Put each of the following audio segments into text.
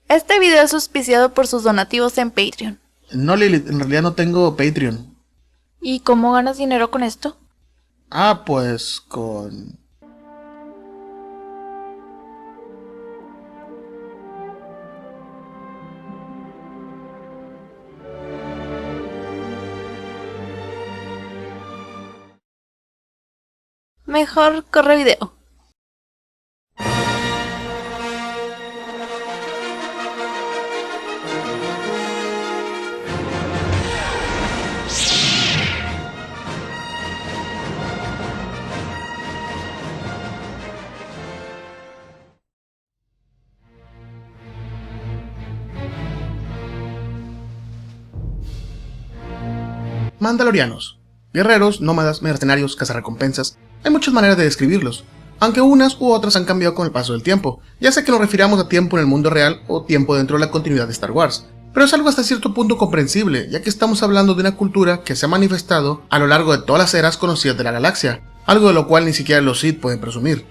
Este video es auspiciado por sus donativos en Patreon. No, Lilith, en realidad no tengo Patreon. ¿Y cómo ganas dinero con esto? Pues con... Mejor corre video. Mandalorianos. Guerreros, nómadas, mercenarios, cazarrecompensas. Hay muchas maneras de describirlos, aunque unas u otras han cambiado con el paso del tiempo, ya sea que nos refiramos a tiempo en el mundo real o tiempo dentro de la continuidad de Star Wars. Pero es algo hasta cierto punto comprensible, ya que estamos hablando de una cultura que se ha manifestado a lo largo de todas las eras conocidas de la galaxia, algo de lo cual ni siquiera los Sith pueden presumir.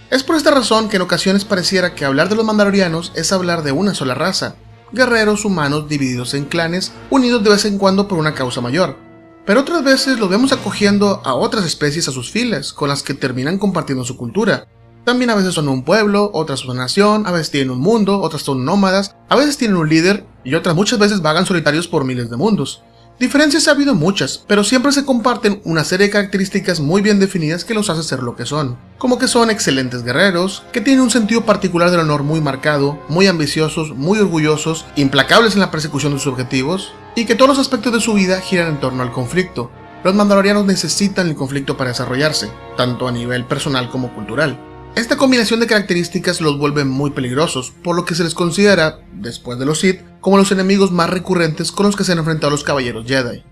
Es por esta razón que en ocasiones pareciera que hablar de los mandalorianos es hablar de una sola raza, guerreros humanos divididos en clanes, unidos de vez en cuando por una causa mayor. Pero otras veces los vemos acogiendo a otras especies a sus filas, con las que terminan compartiendo su cultura. También a veces son un pueblo, otras son una nación, a veces tienen un mundo, otras son nómadas, a veces tienen un líder, y otras muchas veces vagan solitarios por miles de mundos. Diferencias ha habido muchas, pero siempre se comparten una serie de características muy bien definidas que los hace ser lo que son. Como que son excelentes guerreros, que tienen un sentido particular del honor muy marcado, muy ambiciosos, muy orgullosos, implacables en la persecución de sus objetivos, y que todos los aspectos de su vida giran en torno al conflicto. Los mandalorianos necesitan el conflicto para desarrollarse, tanto a nivel personal como cultural. Esta combinación de características los vuelve muy peligrosos, por lo que se les considera, después de los Sith, como los enemigos más recurrentes con los que se han enfrentado los caballeros Jedi.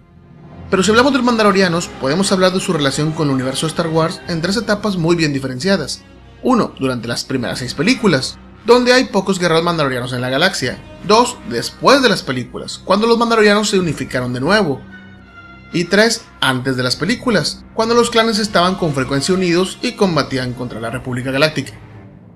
Pero si hablamos de los mandalorianos, podemos hablar de su relación con el universo de Star Wars en tres etapas muy bien diferenciadas. 1. Durante las primeras 6 películas, donde hay pocos guerreros mandalorianos en la galaxia. 2. Después de las películas, cuando los mandalorianos se unificaron de nuevo. Y 3. Antes de las películas, cuando los clanes estaban con frecuencia unidos y combatían contra la República Galáctica.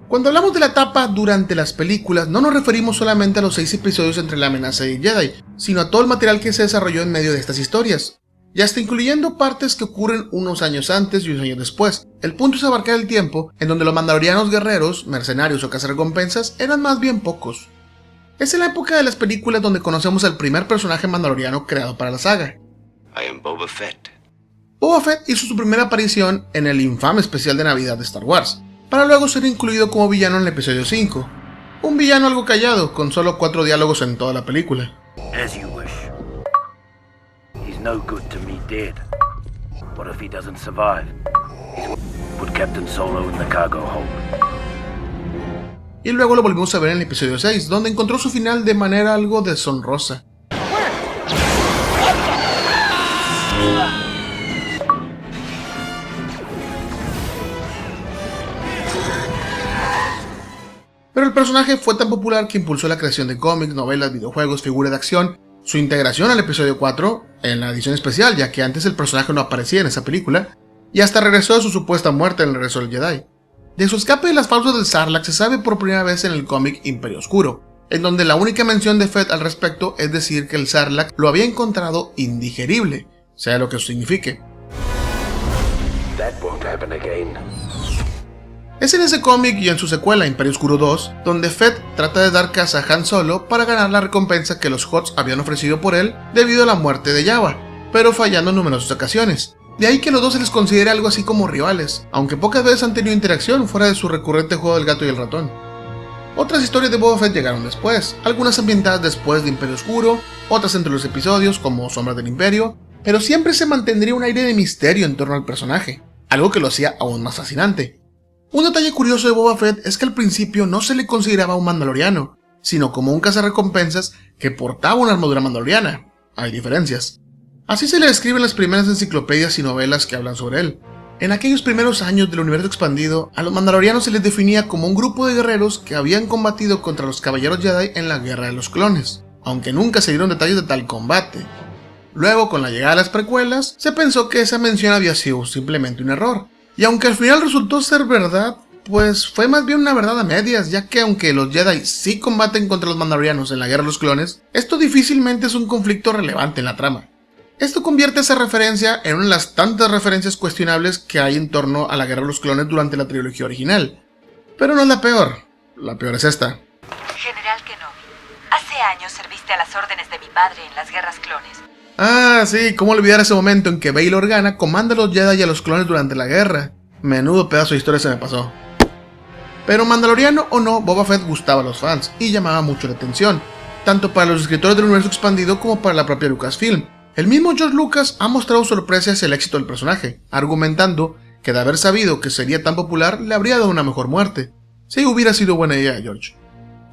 Cuando hablamos de la etapa durante las películas, no nos referimos solamente a los 6 episodios entre la amenaza de Jedi, sino a todo el material que se desarrolló en medio de estas historias, y hasta incluyendo partes que ocurren unos años antes y unos años después. El punto es abarcar el tiempo en donde los mandalorianos guerreros, mercenarios o cazarrecompensas eran más bien pocos. Es en la época de las películas donde conocemos al primer personaje mandaloriano creado para la saga. I am Boba Fett. Boba Fett hizo su primera aparición en el infame especial de Navidad de Star Wars, para luego ser incluido como villano en el episodio 5. Un villano algo callado, con solo 4 diálogos en toda la película. As you wish. He's no good to me dead. What if he doesn't survive? Put Captain Solo in the cargo hold. Y luego lo volvimos a ver en el episodio 6, donde encontró su final de manera algo deshonrosa. Pero el personaje fue tan popular que impulsó la creación de cómics, novelas, videojuegos, figuras de acción, su integración al episodio 4 en la edición especial, ya que antes el personaje no aparecía en esa película, y hasta regresó de su supuesta muerte en el regreso del Jedi. De su escape de las fauces del Sarlacc se sabe por primera vez en el cómic Imperio Oscuro, en donde la única mención de Fett al respecto es decir que el Sarlacc lo había encontrado indigerible, sea lo que eso signifique. That won't happen again. Es en ese cómic y en su secuela Imperio Oscuro 2, donde Fett trata de dar caza a Han Solo para ganar la recompensa que los Hutts habían ofrecido por él debido a la muerte de Jabba, pero fallando en numerosas ocasiones. De ahí que los dos se les considere algo así como rivales, aunque pocas veces han tenido interacción fuera de su recurrente juego del gato y el ratón. Otras historias de Boba Fett llegaron después, algunas ambientadas después de Imperio Oscuro, otras entre los episodios como Sombras del Imperio, pero siempre se mantendría un aire de misterio en torno al personaje, algo que lo hacía aún más fascinante. Un detalle curioso de Boba Fett es que al principio no se le consideraba un mandaloriano, sino como un cazarrecompensas que portaba una armadura mandaloriana. Hay diferencias. Así se le describen las primeras enciclopedias y novelas que hablan sobre él. En aquellos primeros años del universo expandido, a los mandalorianos se les definía como un grupo de guerreros que habían combatido contra los caballeros Jedi en la Guerra de los Clones, aunque nunca se dieron detalles de tal combate. Luego, con la llegada de las precuelas, se pensó que esa mención había sido simplemente un error, y aunque al final resultó ser verdad, pues fue más bien una verdad a medias, ya que aunque los Jedi sí combaten contra los Mandalorianos en la Guerra de los Clones, esto difícilmente es un conflicto relevante en la trama. Esto convierte esa referencia en una de las tantas referencias cuestionables que hay en torno a la Guerra de los Clones durante la trilogía original. Pero no es la peor es esta. General Kenobi, hace años serviste a las órdenes de mi padre en las guerras clones. Ah, sí, cómo olvidar ese momento en que Bail Organa comanda a los Jedi y a los clones durante la guerra. Menudo pedazo de historia se me pasó. Pero mandaloriano o no, Boba Fett gustaba a los fans y llamaba mucho la atención, tanto para los escritores del universo expandido como para la propia Lucasfilm. El mismo George Lucas ha mostrado sorpresa hacia el éxito del personaje, argumentando que de haber sabido que sería tan popular le habría dado una mejor muerte. Sí, hubiera sido buena idea, George.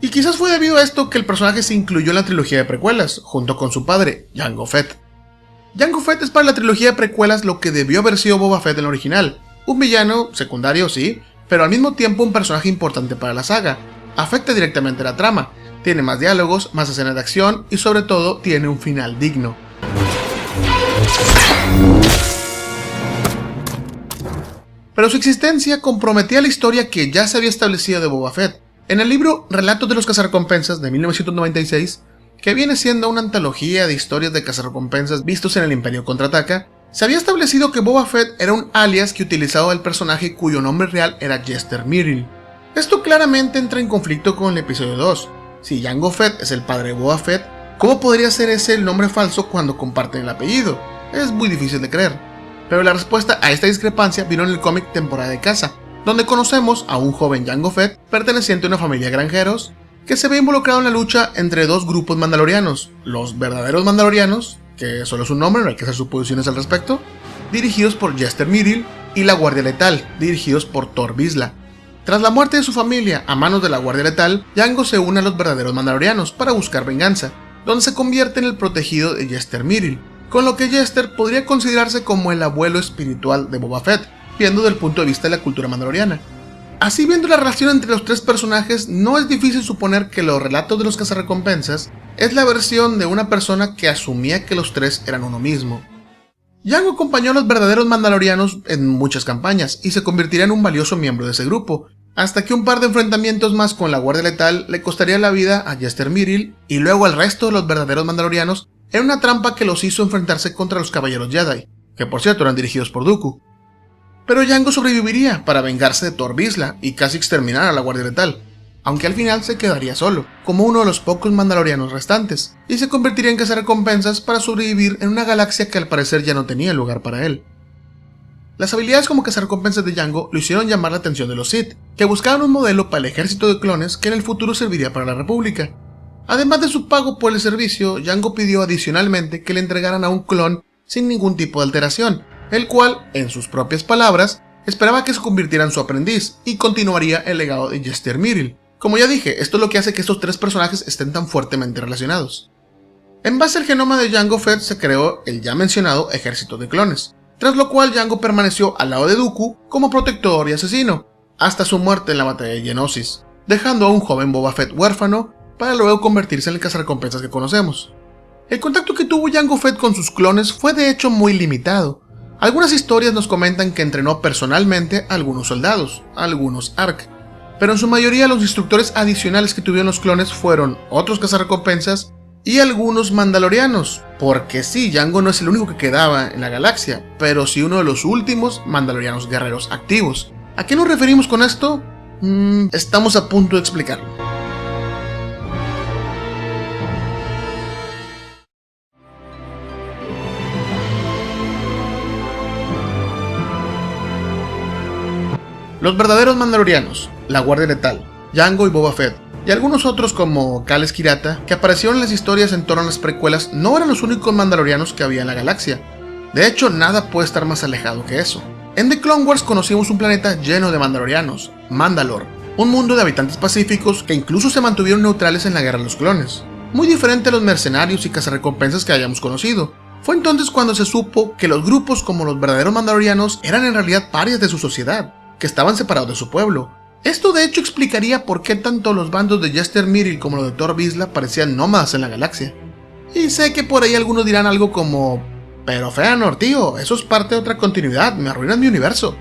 Y quizás fue debido a esto que el personaje se incluyó en la trilogía de precuelas, junto con su padre, Jango Fett. Jango Fett es para la trilogía de precuelas lo que debió haber sido Boba Fett en la original, un villano secundario sí, pero al mismo tiempo un personaje importante para la saga. Afecta directamente la trama, tiene más diálogos, más escenas de acción y sobre todo tiene un final digno. Pero su existencia comprometía la historia que ya se había establecido de Boba Fett. En el libro Relatos de los Cazarrecompensas de 1996, que viene siendo una antología de historias de cazarrecompensas vistos en el Imperio Contraataca, se había establecido que Boba Fett era un alias que utilizaba el personaje cuyo nombre real era Jester Mirril. Esto claramente entra en conflicto con el episodio 2. Si Jango Fett es el padre de Boba Fett, ¿cómo podría ser ese el nombre falso cuando comparten el apellido? Es muy difícil de creer. Pero la respuesta a esta discrepancia vino en el cómic Temporada de Caza, donde conocemos a un joven Jango Fett perteneciente a una familia de granjeros que se ve involucrado en la lucha entre dos grupos mandalorianos, los verdaderos mandalorianos, que solo es un nombre, no hay que hacer suposiciones al respecto, dirigidos por Jester Mirril, y la Guardia Letal, dirigidos por Tor Vizsla. Tras la muerte de su familia a manos de la Guardia Letal, Jango se une a los verdaderos mandalorianos para buscar venganza, donde se convierte en el protegido de Jester Mirril, con lo que Jester podría considerarse como el abuelo espiritual de Boba Fett, viendo desde el punto de vista de la cultura mandaloriana. Así, viendo la relación entre los tres personajes, no es difícil suponer que los relatos de los cazarrecompensas es la versión de una persona que asumía que los tres eran uno mismo. Jango acompañó a los verdaderos mandalorianos en muchas campañas y se convertiría en un valioso miembro de ese grupo, hasta que un par de enfrentamientos más con la Guardia Letal le costaría la vida a Jester Mirril y luego al resto de los verdaderos mandalorianos en una trampa que los hizo enfrentarse contra los Caballeros Jedi, que por cierto eran dirigidos por Dooku. Pero Jango sobreviviría para vengarse de Tor Vizsla y casi exterminar a la Guardia Letal, aunque al final se quedaría solo, como uno de los pocos mandalorianos restantes, y se convertiría en cazarrecompensas para sobrevivir en una galaxia que al parecer ya no tenía lugar para él. Las habilidades como cazarrecompensas de Jango lo hicieron llamar la atención de los Sith, que buscaban un modelo para el ejército de clones que en el futuro serviría para la República. Además de su pago por el servicio, Jango pidió adicionalmente que le entregaran a un clon sin ningún tipo de alteración, el cual, en sus propias palabras, esperaba que se convirtiera en su aprendiz y continuaría el legado de Jester Mirril. Como ya dije, esto es lo que hace que estos tres personajes estén tan fuertemente relacionados. En base al genoma de Jango Fett se creó el ya mencionado ejército de clones, tras lo cual Jango permaneció al lado de Dooku como protector y asesino, hasta su muerte en la batalla de Geonosis, dejando a un joven Boba Fett huérfano para luego convertirse en el cazarrecompensas que conocemos. El contacto que tuvo Jango Fett con sus clones fue de hecho muy limitado. Algunas historias nos comentan que entrenó personalmente a algunos soldados, algunos ARC, pero en su mayoría los instructores adicionales que tuvieron los clones fueron otros cazarrecompensas y algunos mandalorianos, porque sí, Jango no es el único que quedaba en la galaxia, pero sí uno de los últimos mandalorianos guerreros activos. ¿A qué nos referimos con esto? Estamos a punto de explicarlo. Los verdaderos mandalorianos, la Guardia Letal, Jango y Boba Fett, y algunos otros como Kal Skirata, que aparecieron en las historias en torno a las precuelas, no eran los únicos mandalorianos que había en la galaxia. De hecho, nada puede estar más alejado que eso. En The Clone Wars conocimos un planeta lleno de mandalorianos, Mandalore, un mundo de habitantes pacíficos que incluso se mantuvieron neutrales en la Guerra de los Clones, muy diferente a los mercenarios y cazarrecompensas que hayamos conocido. Fue entonces cuando se supo que los grupos como los verdaderos mandalorianos eran en realidad parias de su sociedad, que estaban separados de su pueblo. Esto de hecho explicaría por qué tanto los bandos de Jester Mirril como los de Tor Vizsla parecían nómadas en la galaxia. Y sé que por ahí algunos dirán algo como: pero Feanor, tío, eso es parte de otra continuidad, me arruinan mi universo.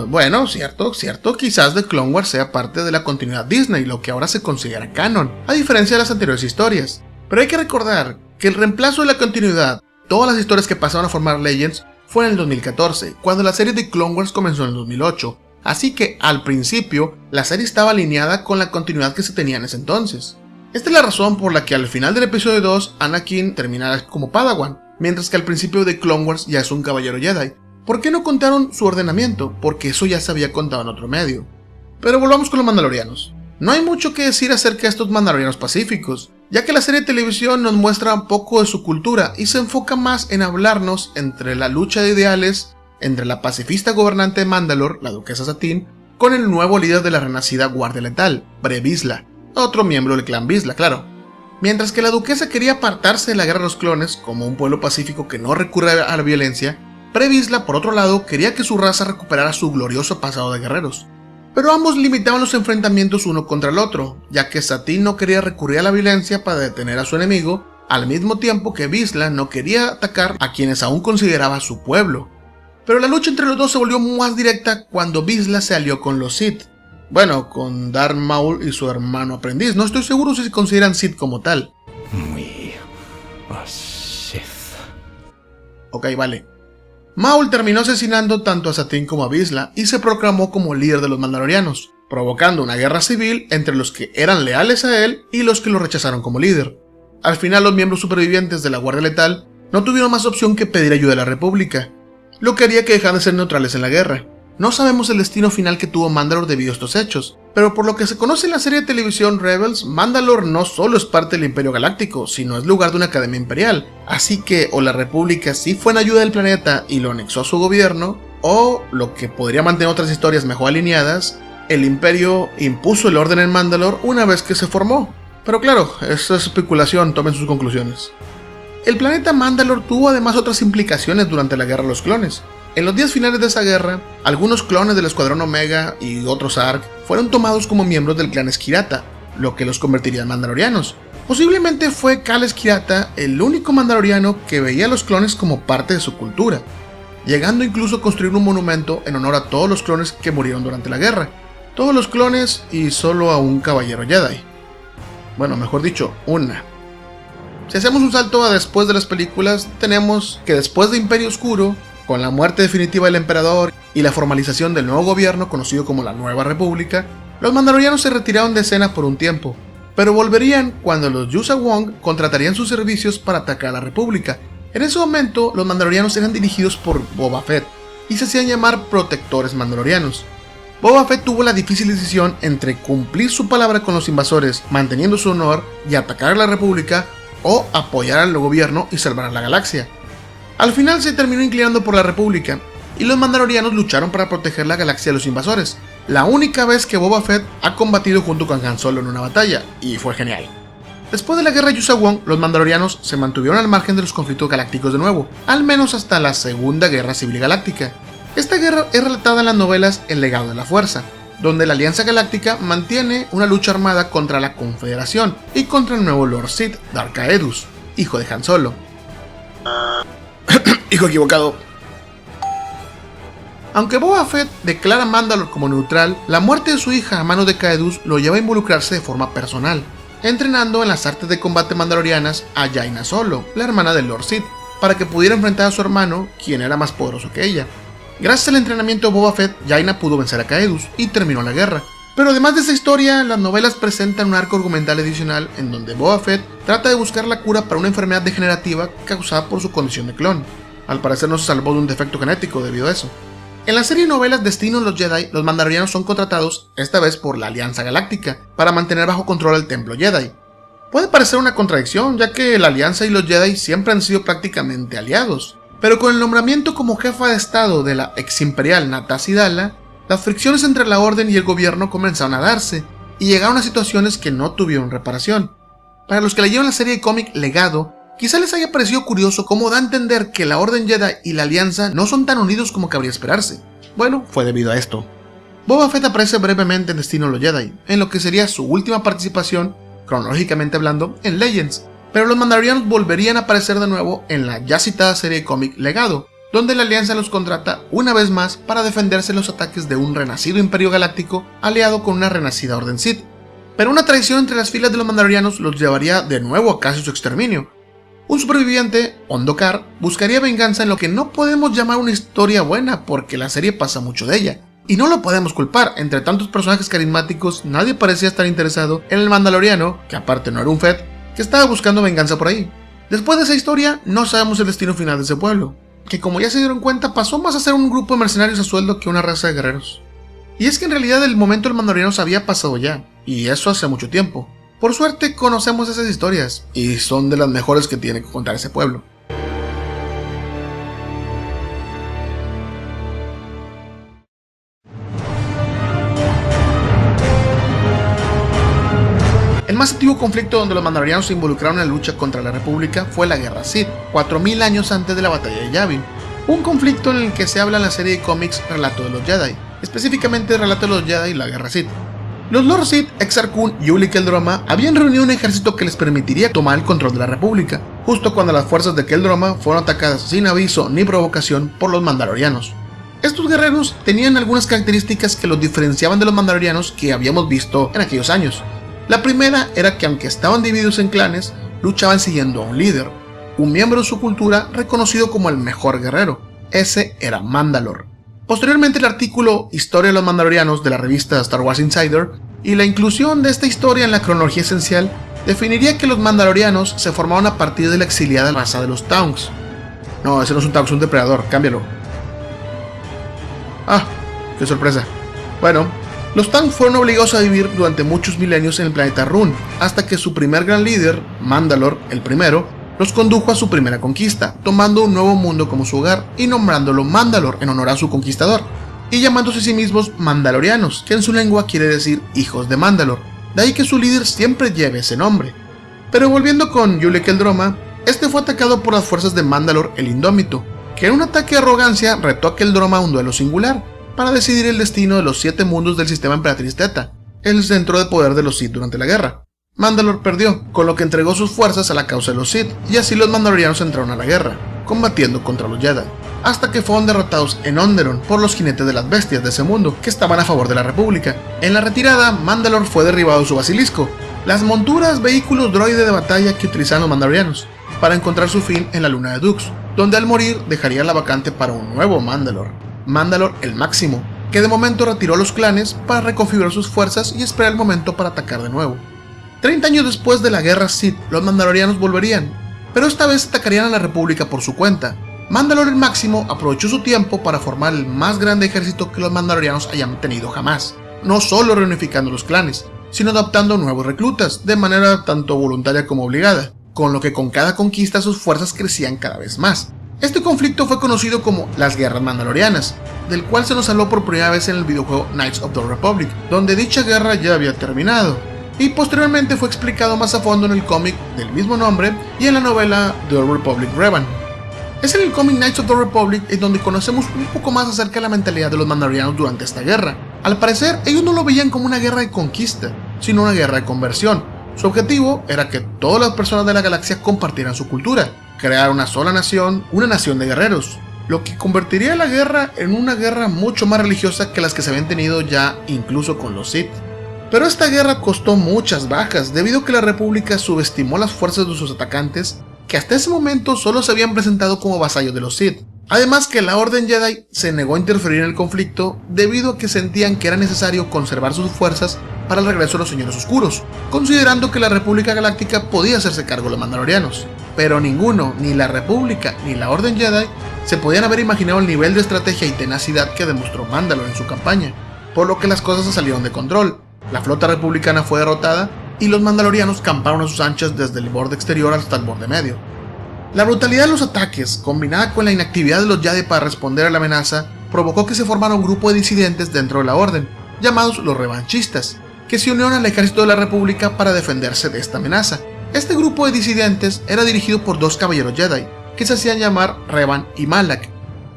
Bueno, cierto, quizás The Clone Wars sea parte de la continuidad Disney, lo que ahora se considera canon, a diferencia de las anteriores historias. Pero hay que recordar que el reemplazo de la continuidad, todas las historias que pasaron a formar Legends, fue en el 2014, cuando la serie de Clone Wars comenzó en el 2008, así que al principio la serie estaba alineada con la continuidad que se tenía en ese entonces. Esta es la razón por la que al final del episodio 2 Anakin terminará como Padawan, mientras que al principio de Clone Wars ya es un caballero Jedi. ¿Por qué no contaron su ordenamiento? Porque eso ya se había contado en otro medio. Pero volvamos con los mandalorianos. No hay mucho que decir acerca de estos mandalorianos pacíficos, ya que la serie de televisión nos muestra un poco de su cultura y se enfoca más en hablarnos entre la lucha de ideales entre la pacifista gobernante de Mandalore, la duquesa Satine, con el nuevo líder de la renacida Guardia Letal, Bre Vizsla, otro miembro del clan Vizsla, claro. Mientras que la duquesa quería apartarse de la guerra de los clones como un pueblo pacífico que no recurre a la violencia, Bre Vizsla, por otro lado, quería que su raza recuperara su glorioso pasado de guerreros. Pero ambos limitaban los enfrentamientos uno contra el otro, ya que Satine no quería recurrir a la violencia para detener a su enemigo, al mismo tiempo que Vizsla no quería atacar a quienes aún consideraba su pueblo. Pero la lucha entre los dos se volvió más directa cuando Vizsla se alió con los Sith. Bueno, con Darth Maul y su hermano aprendiz. No estoy seguro si se consideran Sith como tal. We are Sith. Ok, vale. Maul terminó asesinando tanto a Satine como a Vizsla y se proclamó como líder de los mandalorianos, provocando una guerra civil entre los que eran leales a él y los que lo rechazaron como líder. Al final los miembros supervivientes de la Guardia Letal no tuvieron más opción que pedir ayuda a la República, lo que haría que dejaran de ser neutrales en la guerra. No sabemos el destino final que tuvo Mandalore debido a estos hechos, pero por lo que se conoce en la serie de televisión Rebels, Mandalore no solo es parte del Imperio Galáctico, sino es lugar de una academia imperial, así que o la República sí fue en ayuda del planeta y lo anexó a su gobierno, o, lo que podría mantener otras historias mejor alineadas, el Imperio impuso el orden en Mandalore una vez que se formó. Pero claro, esa es especulación, tomen sus conclusiones. El planeta Mandalore tuvo además otras implicaciones durante la Guerra de los Clones. En los días finales de esa guerra, algunos clones del Escuadrón Omega y otros ARC fueron tomados como miembros del clan Skirata, lo que los convertiría en mandalorianos. Posiblemente fue Kal Skirata el único mandaloriano que veía a los clones como parte de su cultura, llegando incluso a construir un monumento en honor a todos los clones que murieron durante la guerra. Todos los clones y solo a un caballero Jedi. Bueno, mejor dicho, una. Si hacemos un salto a después de las películas, tenemos que después de Imperio Oscuro, con la muerte definitiva del emperador y la formalización del nuevo gobierno conocido como la Nueva República, los mandalorianos se retiraron de escena por un tiempo, pero volverían cuando los Yuuzhan Vong contratarían sus servicios para atacar a la República. En ese momento, los mandalorianos eran dirigidos por Boba Fett y se hacían llamar protectores mandalorianos. Boba Fett tuvo la difícil decisión entre cumplir su palabra con los invasores, manteniendo su honor y atacar a la República, o apoyar al gobierno y salvar a la galaxia. Al final se terminó inclinando por la República, y los mandalorianos lucharon para proteger la galaxia de los invasores, la única vez que Boba Fett ha combatido junto con Han Solo en una batalla, y fue genial. Después de la guerra de Yuuzhan Vong, los mandalorianos se mantuvieron al margen de los conflictos galácticos de nuevo, al menos hasta la Segunda Guerra Civil Galáctica. Esta guerra es relatada en las novelas El Legado de la Fuerza, donde la Alianza Galáctica mantiene una lucha armada contra la Confederación y contra el nuevo Lord Sith, Darth Caedus, hijo de Han Solo. Hijo equivocado. Aunque Boba Fett declara Mandalore como neutral, la muerte de su hija a manos de Caedus lo lleva a involucrarse de forma personal, entrenando en las artes de combate mandalorianas a Jaina Solo, la hermana del Lord Sith, para que pudiera enfrentar a su hermano, quien era más poderoso que ella. Gracias al entrenamiento de Boba Fett, Jaina pudo vencer a Caedus y terminó la guerra. Pero además de esa historia, las novelas presentan un arco argumental adicional en donde Boba Fett trata de buscar la cura para una enfermedad degenerativa causada por su condición de clon. Al parecer no se salvó de un defecto genético debido a eso. En la serie de novelas Destino de los Jedi, los mandalorianos son contratados, esta vez por la Alianza Galáctica, para mantener bajo control el Templo Jedi. Puede parecer una contradicción, ya que la Alianza y los Jedi siempre han sido prácticamente aliados, pero con el nombramiento como jefa de estado de la ex imperial Natas Idala, las fricciones entre la Orden y el gobierno comenzaron a darse, y llegaron a situaciones que no tuvieron reparación. Para los que leyeron la serie de cómic Legado, quizá les haya parecido curioso cómo da a entender que la Orden Jedi y la Alianza no son tan unidos como cabría esperarse. Bueno, fue debido a esto. Boba Fett aparece brevemente en Destino de los Jedi, en lo que sería su última participación, cronológicamente hablando, en Legends, pero los mandalorianos volverían a aparecer de nuevo en la ya citada serie de cómic Legado, donde la Alianza los contrata una vez más para defenderse de los ataques de un renacido Imperio Galáctico aliado con una renacida Orden Sith. Pero una traición entre las filas de los Mandalorianos los llevaría de nuevo a casi su exterminio. Un superviviente, Ondokar, buscaría venganza en lo que no podemos llamar una historia buena porque la serie pasa mucho de ella. Y no lo podemos culpar, entre tantos personajes carismáticos nadie parecía estar interesado en el Mandaloriano, que aparte no era un Fett, que estaba buscando venganza por ahí. Después de esa historia, no sabemos el destino final de ese pueblo, que como ya se dieron cuenta pasó más a ser un grupo de mercenarios a sueldo que una raza de guerreros. Y es que en realidad el momento del Mandaloriano se había pasado ya, y eso hace mucho tiempo. Por suerte conocemos esas historias, y son de las mejores que tiene que contar ese pueblo. El más antiguo conflicto donde los Mandalorianos se involucraron en la lucha contra la República fue la Guerra Sith, 4000 años antes de la batalla de Yavin. Un conflicto en el que se habla en la serie de cómics Relato de los Jedi, específicamente Relato de los Jedi y la Guerra Sith. Los Lord Sith, Exar Kun y Uli Qel-Droma habían reunido un ejército que les permitiría tomar el control de la República, justo cuando las fuerzas de Qel-Droma fueron atacadas sin aviso ni provocación por los Mandalorianos. Estos guerreros tenían algunas características que los diferenciaban de los Mandalorianos que habíamos visto en aquellos años. La primera era que aunque estaban divididos en clanes, luchaban siguiendo a un líder, un miembro de su cultura reconocido como el mejor guerrero. Ese era Mandalore. Posteriormente el artículo Historia de los Mandalorianos de la revista Star Wars Insider y la inclusión de esta historia en la cronología esencial definiría que los Mandalorianos se formaron a partir de la exiliada raza de los Taungs. No, ese no es un Taung, es un depredador, cámbialo. Ah, qué sorpresa. Bueno, los Taung fueron obligados a vivir durante muchos milenios en el planeta Run, hasta que su primer gran líder, Mandalore el primero, los condujo a su primera conquista, tomando un nuevo mundo como su hogar y nombrándolo Mandalore en honor a su conquistador, y llamándose a sí mismos Mandalorianos, que en su lengua quiere decir hijos de Mandalore, de ahí que su líder siempre lleve ese nombre. Pero volviendo con Uli Qel-Droma, este fue atacado por las fuerzas de Mandalore el Indómito, que en un ataque de arrogancia retó a Qel-Droma a un duelo singular, para decidir el destino de los 7 mundos del sistema Emperatriz Theta, el centro de poder de los Sith durante la guerra. Mandalore perdió, con lo que entregó sus fuerzas a la causa de los Sith, y así los Mandalorianos entraron a la guerra, combatiendo contra los Jedi, hasta que fueron derrotados en Onderon por los jinetes de las bestias de ese mundo, que estaban a favor de la República. En la retirada, Mandalore fue derribado de su basilisco, las monturas, vehículos droide de batalla que utilizaban los Mandalorianos, para encontrar su fin en la luna de Dux, donde al morir dejaría la vacante para un nuevo Mandalore, Mandalore el Máximo, que de momento retiró a los clanes para reconfigurar sus fuerzas y esperar el momento para atacar de nuevo. 30 años después de la Guerra Sith, los Mandalorianos volverían, pero esta vez atacarían a la República por su cuenta. Mandalore el Máximo aprovechó su tiempo para formar el más grande ejército que los Mandalorianos hayan tenido jamás, no solo reunificando los clanes, sino adaptando nuevos reclutas, de manera tanto voluntaria como obligada, con lo que con cada conquista sus fuerzas crecían cada vez más. Este conflicto fue conocido como las Guerras Mandalorianas, del cual se nos habló por primera vez en el videojuego Knights of the Republic, donde dicha guerra ya había terminado, y posteriormente fue explicado más a fondo en el cómic del mismo nombre y en la novela The Republic Revan. Es en el cómic Knights of the Republic en donde conocemos un poco más acerca de la mentalidad de los Mandalorianos durante esta guerra. Al parecer, ellos no lo veían como una guerra de conquista, sino una guerra de conversión. Su objetivo era que todas las personas de la galaxia compartieran su cultura, crear una sola nación, una nación de guerreros, lo que convertiría la guerra en una guerra mucho más religiosa que las que se habían tenido ya incluso con los Sith. Pero esta guerra costó muchas bajas debido a que la República subestimó las fuerzas de sus atacantes, que hasta ese momento solo se habían presentado como vasallos de los Sith. Además que la Orden Jedi se negó a interferir en el conflicto debido a que sentían que era necesario conservar sus fuerzas para el regreso de los Señores Oscuros, considerando que la República Galáctica podía hacerse cargo de los Mandalorianos. Pero ninguno, ni la República ni la Orden Jedi, se podían haber imaginado el nivel de estrategia y tenacidad que demostró Mandalore en su campaña, por lo que las cosas se salieron de control. La flota republicana fue derrotada y los Mandalorianos camparon a sus anchas desde el borde exterior hasta el borde medio. La brutalidad de los ataques, combinada con la inactividad de los Jedi para responder a la amenaza, provocó que se formara un grupo de disidentes dentro de la Orden, llamados los revanchistas, que se unieron al ejército de la República para defenderse de esta amenaza. Este grupo de disidentes era dirigido por 2 caballeros Jedi, que se hacían llamar Revan y Malak.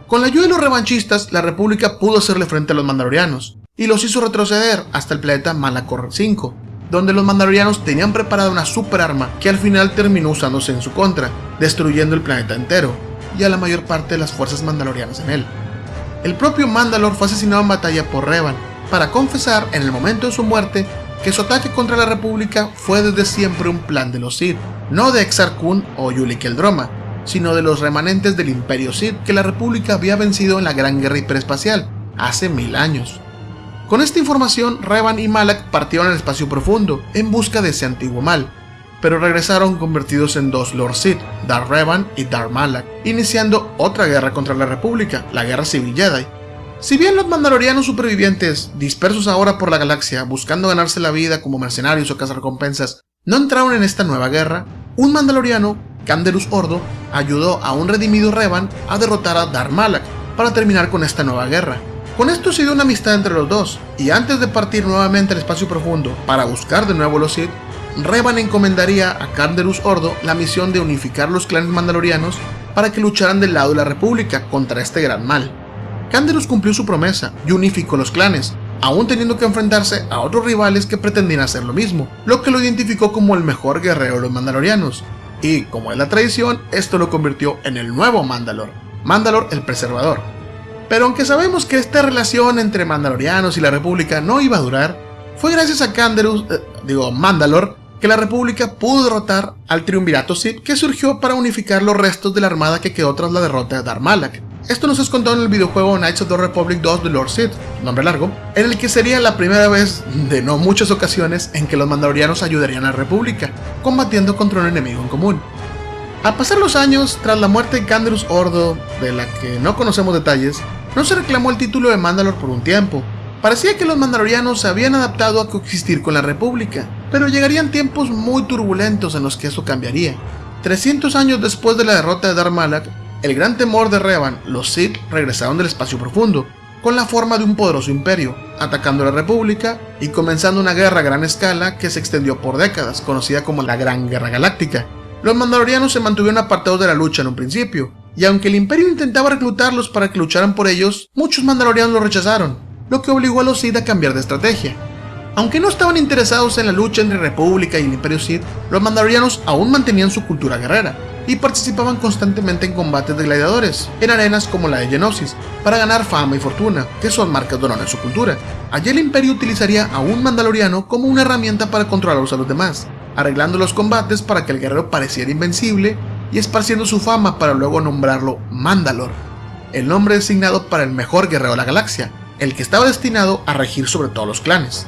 Con la ayuda de los revanchistas, la República pudo hacerle frente a los Mandalorianos, y los hizo retroceder hasta el planeta Malachor V, donde los Mandalorianos tenían preparada una super arma que al final terminó usándose en su contra, destruyendo el planeta entero. y a la mayor parte de las fuerzas mandalorianas en él. El propio Mandalor fue asesinado en batalla por Revan, para confesar en el momento de su muerte que su ataque contra la República fue desde siempre un plan de los Sith, no de Exar Kun o Yuli Qel-Droma, sino de los remanentes del Imperio Sith que la República había vencido en la Gran Guerra Hiperespacial, hace 1000 años. Con esta información, Revan y Malak partieron al espacio profundo en busca de ese antiguo mal, pero regresaron convertidos en dos Lord Sith, Darth Revan y Darth Malak, iniciando otra guerra contra la República, la Guerra Civil Jedi. Si bien los mandalorianos supervivientes, dispersos ahora por la galaxia, buscando ganarse la vida como mercenarios o cazarrecompensas, no entraron en esta nueva guerra, un mandaloriano, Canderous Ordo, ayudó a un redimido Revan a derrotar a Darth Malak para terminar con esta nueva guerra. Con esto se dio una amistad entre los dos, y antes de partir nuevamente al espacio profundo para buscar de nuevo los Sith, Revan encomendaría a Canderous Ordo la misión de unificar los clanes mandalorianos para que lucharan del lado de la República contra este gran mal. Canderous cumplió su promesa y unificó los clanes, aún teniendo que enfrentarse a otros rivales que pretendían hacer lo mismo, lo que lo identificó como el mejor guerrero de los mandalorianos. Y, como es la tradición, esto lo convirtió en el nuevo Mandalor, Mandalor el Preservador. Pero aunque sabemos que esta relación entre mandalorianos y la República no iba a durar, fue gracias a Mandalor, que la República pudo derrotar al triunvirato Sith que surgió para unificar los restos de la armada que quedó tras la derrota de Darth Malak. Esto nos es contado en el videojuego Knights of the Republic 2 de Lord Sith, nombre largo, en el que sería la primera vez de no muchas ocasiones en que los mandalorianos ayudarían a la República, combatiendo contra un enemigo en común. Al pasar los años, tras la muerte de Canderous Ordo, de la que no conocemos detalles, no se reclamó el título de Mandalor por un tiempo. Parecía que los mandalorianos se habían adaptado a coexistir con la República, pero llegarían tiempos muy turbulentos en los que eso cambiaría. 300 años después de la derrota de Darth Malak, el gran temor de Revan, los Sith regresaron del espacio profundo, con la forma de un poderoso imperio, atacando a la República y comenzando una guerra a gran escala que se extendió por décadas, conocida como la Gran Guerra Galáctica. Los mandalorianos se mantuvieron apartados de la lucha en un principio, y aunque el imperio intentaba reclutarlos para que lucharan por ellos, muchos mandalorianos lo rechazaron, lo que obligó a los Sith a cambiar de estrategia. Aunque no estaban interesados en la lucha entre República y el Imperio Sith, los mandalorianos aún mantenían su cultura guerrera, y participaban constantemente en combates de gladiadores, en arenas como la de Geonosis, para ganar fama y fortuna, que son marcas de honor en su cultura. Allí el imperio utilizaría a un mandaloriano como una herramienta para controlarlos a los demás, arreglando los combates para que el guerrero pareciera invencible y esparciendo su fama para luego nombrarlo Mandalor, el nombre designado para el mejor guerrero de la galaxia, el que estaba destinado a regir sobre todos los clanes.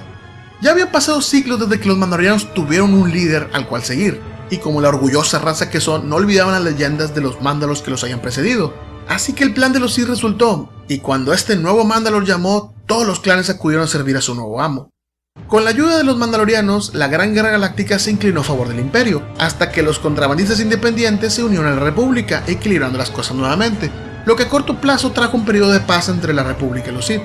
Ya habían pasado siglos desde que los mandalorianos tuvieron un líder al cual seguir, y como la orgullosa raza que son, no olvidaban las leyendas de los Mandalors que los hayan precedido. Así que el plan de los Sith resultó, y cuando este nuevo Mandalor llamó, todos los clanes acudieron a servir a su nuevo amo. Con la ayuda de los mandalorianos, la Gran Guerra Galáctica se inclinó a favor del Imperio, hasta que los contrabandistas independientes se unieron a la República, equilibrando las cosas nuevamente, lo que a corto plazo trajo un periodo de paz entre la República y los Sith.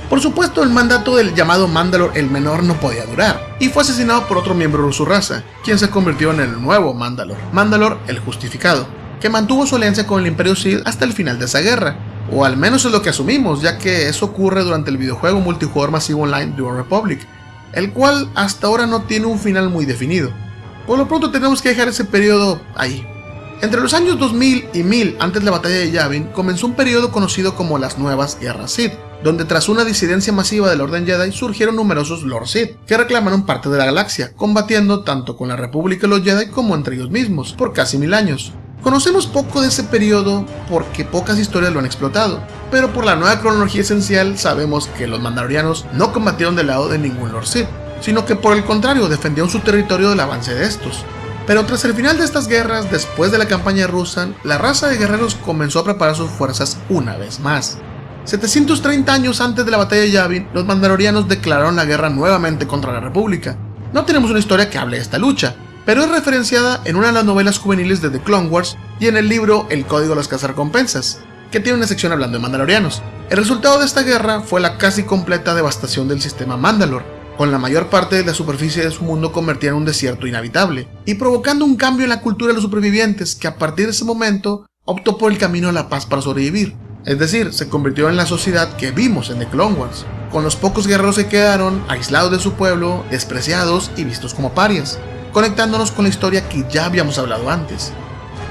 Por supuesto, el mandato del llamado Mandalor el Menor no podía durar, y fue asesinado por otro miembro de su raza, quien se convirtió en el nuevo Mandalor, Mandalor el Justificado, que mantuvo su alianza con el Imperio Sith hasta el final de esa guerra, o al menos es lo que asumimos, ya que eso ocurre durante el videojuego multijugador masivo online The Old Republic, el cual hasta ahora no tiene un final muy definido. Por lo pronto tenemos que dejar ese periodo ahí. Entre los años 2000 y 1000 antes de la batalla de Yavin, comenzó un periodo conocido como las Nuevas Guerras Sith, donde tras una disidencia masiva del Orden Jedi surgieron numerosos Lord Sith, que reclamaron parte de la galaxia, combatiendo tanto con la República y los Jedi como entre ellos mismos, por casi 1000 años. Conocemos poco de ese periodo porque pocas historias lo han explotado, pero por la nueva cronología esencial sabemos que los mandalorianos no combatieron del lado de ningún Lord Sith, sino que por el contrario defendieron su territorio del avance de estos. Pero tras el final de estas guerras, después de la campaña rusa, la raza de guerreros comenzó a preparar sus fuerzas una vez más. 730 años antes de la batalla de Yavin, los mandalorianos declararon la guerra nuevamente contra la República. No tenemos una historia que hable de esta lucha, pero es referenciada en una de las novelas juveniles de The Clone Wars y en el libro El Código de las Cazarrecompensas, que tiene una sección hablando de mandalorianos. El resultado de esta guerra fue la casi completa devastación del sistema Mandalor, con la mayor parte de la superficie de su mundo convertida en un desierto inhabitable, y provocando un cambio en la cultura de los supervivientes que a partir de ese momento optó por el camino a la paz para sobrevivir. Es decir, se convirtió en la sociedad que vimos en The Clone Wars, con los pocos guerreros que quedaron aislados de su pueblo, despreciados y vistos como parias, conectándonos con la historia que ya habíamos hablado antes.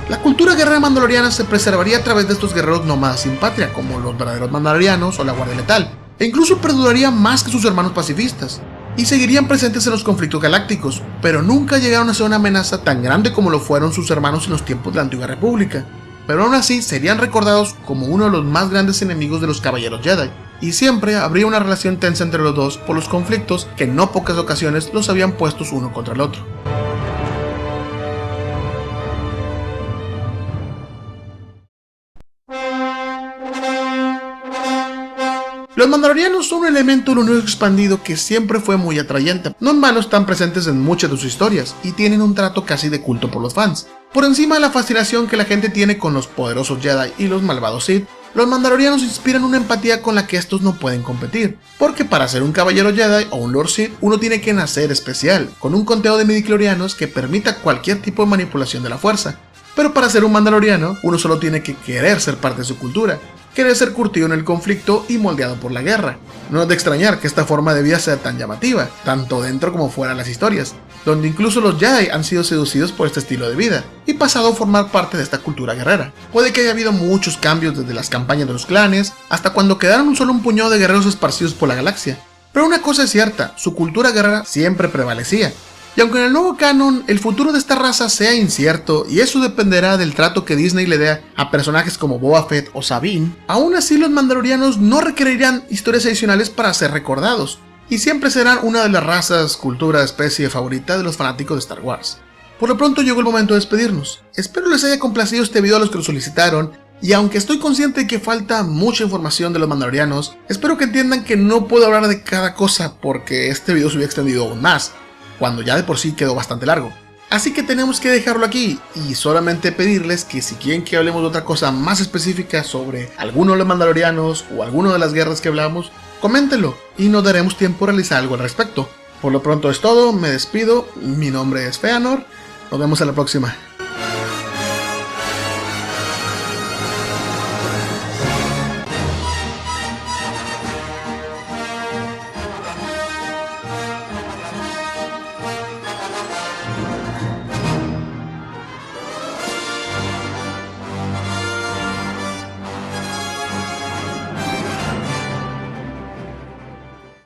La cultura guerrera mandaloriana se preservaría a través de estos guerreros nómadas sin patria, como los verdaderos mandalorianos o la Guardia Letal, e incluso perduraría más que sus hermanos pacifistas, y seguirían presentes en los conflictos galácticos, pero nunca llegaron a ser una amenaza tan grande como lo fueron sus hermanos en los tiempos de la Antigua República, pero aún así serían recordados como uno de los más grandes enemigos de los Caballeros Jedi, y siempre habría una relación tensa entre los dos por los conflictos que en no pocas ocasiones los habían puestos uno contra el otro. Los mandalorianos son un elemento del universo expandido que siempre fue muy atrayente. No en vano están presentes en muchas de sus historias y tienen un trato casi de culto por los fans. Por encima de la fascinación que la gente tiene con los poderosos Jedi y los malvados Sith, los mandalorianos inspiran una empatía con la que estos no pueden competir. Porque para ser un caballero Jedi o un Lord Sith, uno tiene que nacer especial, con un conteo de midichlorianos que permita cualquier tipo de manipulación de la fuerza. Pero para ser un mandaloriano, uno solo tiene que querer ser parte de su cultura, querer ser curtido en el conflicto y moldeado por la guerra. No es de extrañar que esta forma de vida sea tan llamativa, tanto dentro como fuera de las historias, donde incluso los Jedi han sido seducidos por este estilo de vida, y pasado a formar parte de esta cultura guerrera. Puede que haya habido muchos cambios desde las campañas de los clanes, hasta cuando quedaron solo un puñado de guerreros esparcidos por la galaxia. Pero una cosa es cierta, su cultura guerrera siempre prevalecía. Y aunque en el nuevo canon el futuro de esta raza sea incierto y eso dependerá del trato que Disney le dé a personajes como Boba Fett o Sabine, aún así los mandalorianos no requerirán historias adicionales para ser recordados, y siempre serán una de las razas, cultura, especie favorita de los fanáticos de Star Wars. Por lo pronto llegó el momento de despedirnos. Espero les haya complacido este video a los que lo solicitaron, y aunque estoy consciente de que falta mucha información de los mandalorianos, espero que entiendan que no puedo hablar de cada cosa porque este video se hubiera extendido aún más, cuando ya de por sí quedó bastante largo. Así que tenemos que dejarlo aquí, y solamente pedirles que si quieren que hablemos de otra cosa más específica sobre alguno de los mandalorianos o alguno de las guerras que hablamos, coméntenlo y nos daremos tiempo a realizar algo al respecto. Por lo pronto es todo, me despido, mi nombre es Feanor, nos vemos en la próxima.